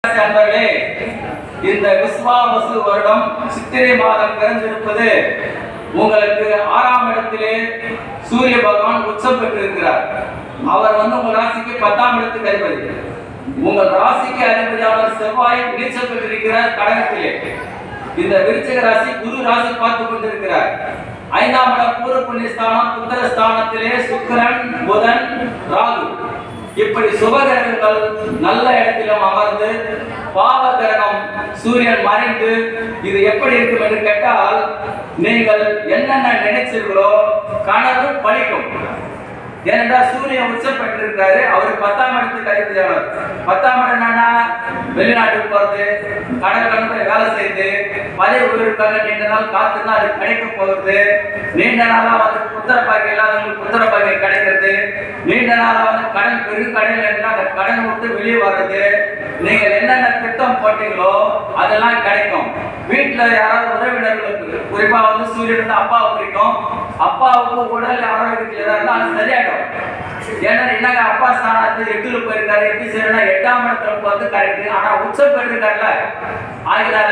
அன்பர்களே, இந்த விஸ்வாவசு வருடம் சித்திரை மாதம் பிறந்திருப்பது உங்களுக்கு 6ஆம் இடத்திலே சூரிய பகவான் உச்சம் பெற்றிருக்கிறார். அவர் உங்கள் ராசிக்கு 10ஆம் இடத்துக்கு அதிபதி. உங்கள் ராசிக்கு அதிபதியான செவ்வாய் நீச்சல் பெற்றிருக்கிறார் கடகத்திலே. இந்த விருச்சிக ராசி குரு ராசி பார்த்து கொண்டிருக்கிறார். 5ஆம் இடம் பூர்வ புண்ணிய ஸ்தானம் புத்திர ஸ்தானத்திலே சுக்கிரன் புதன் ராகு இப்படி சுபகிரகங்கள் நல்ல இடத்திலும் அமர்ந்து பாவ கிரகம் சூரியன் மறைந்து இது எப்படி இருக்கும் என்று கேட்டால் நீங்கள் என்னென்ன நினைச்சீர்களோ கனவு பலிக்கும். ஏனென்றால் சூரியன் உச்சம் பெற்றிருக்காரு. அவர் 10ஆம் இடத்துக்கு அதிபதியானவர். 10ஆம் இடம் என்னன்னா வெளிநாட்டுக்கு போறது, கடற்கரை போய் வேலை செய்யுது, பதவி உயர்வுக்காக நீண்ட நாள் காத்துனா அது கிடைக்க போகிறது. நீண்ட நாளா புத்திர பாக்கியம் இல்லாதவங்களுக்கு புத்திர பாக்கியம் கிடைக்கிறது. நீண்ட நாளா கடன் பெரிய கடன் இருந்தால் அந்த கடனை விட்டு வெளியே வர்றது. நீங்கள் என்னென்ன திட்டம் போட்டீங்களோ அதெல்லாம் கிடைக்கும். வீட்டில் யாராவது உறவினர்களுக்கு குறிப்பா சூரியன் அப்பாவை பிடிக்கும். அப்பாவுக்கு உடல் ஆரோக்கியத்தில் இருந்தால் அது சரியாயிடும். ஏன்னா என்னங்க அப்பா ஸ்தானத்து 8ல போயிருக்காரு, எப்படி செய்யணும்னா 8ஆம் இடத்துல கரெக்ட். ஆனா உச்சம் பெற்றிருக்காருல, ஆகினால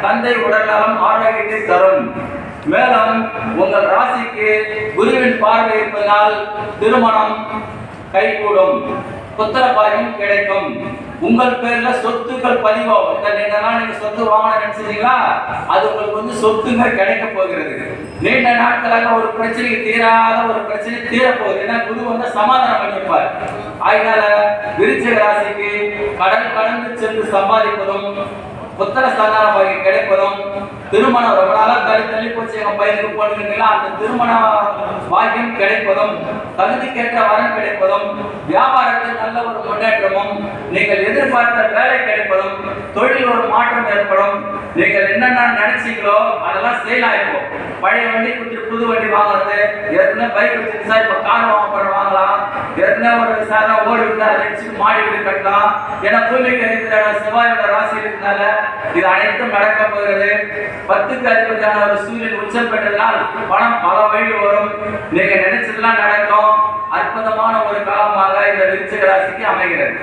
தந்தை உடல்நலம் ஆரோக்கியத்தை தரும். மேலும் உங்கள் ராசிக்கு குருவின் பார்வை இருப்பதனால் திருமணம் கைகூடும், புத்திர பாக்கியம் கிடைக்கும். உங்கள் பேர்ல சொத்துக்கள் பதிவாகும். நீங்க சொத்து வாங்கணும் நினைச்சீங்களா, அது உங்களுக்கு சொத்துங்க கிடைக்க போகிறது. நீண்ட நாட்களாக ஒரு பிரச்சனைக்கு தீராத ஒரு பிரச்சனை தீரப்போகுது. ஏன்னா குரு சமாதானம் பண்ணியிருப்பார். அதனால விருச்சிக ராசிக்கு கடல் கடந்து சென்று சம்பாதிப்பதும் புத்திர ஸ்தான பாக்கியம் கிடைப்பதும், திருமணம் ரொம்ப நாளா தள்ளி போச்சு எங்க பையனுக்கு போடுறீங்களா, அந்த திருமண பாக்கியம் கிடைப்பதும், தகுதிக்கேற்ற வரன் கிடைப்பதும், வியாபாரத்தில் நல்ல ஒரு முன்னேற்றமும், நீங்கள் எதிர்பார்த்த வேலை கிடைப்பதும், தொழில் ஒரு மாற்றம் ஏற்படும். நீங்கள் என்னென்ன நினைச்சீங்களோ அதெல்லாம் சேல் ஆகிப்போம். பழைய வண்டி கொடுத்துட்டு புது வண்டி வாங்குறது, ஏற்கனவே பைக் வச்சுருந்தா இப்போ கார் வாங்கலாம், ஏற்கனவே ஒரு சாதா ஓடி விட்டு அதை வச்சுட்டு மாடி வீடு கட்டலாம். ஏன்னா பூமிக்கு அதிபதியான செவ்வாயோட ராசி இருக்கிறதுனால இது அனைத்தும் நடக்க போகிறது. 10க்கு அதிபதியான ஒரு சூரியன் உச்சம் பெற்றதால் பணம் பல வழியில் வரும். நீங்க நினைச்சதெல்லாம் நடக்கும். அற்புதமான ஒரு காலமாக இந்த விருச்சிக ராசிக்கு அமைகிறது.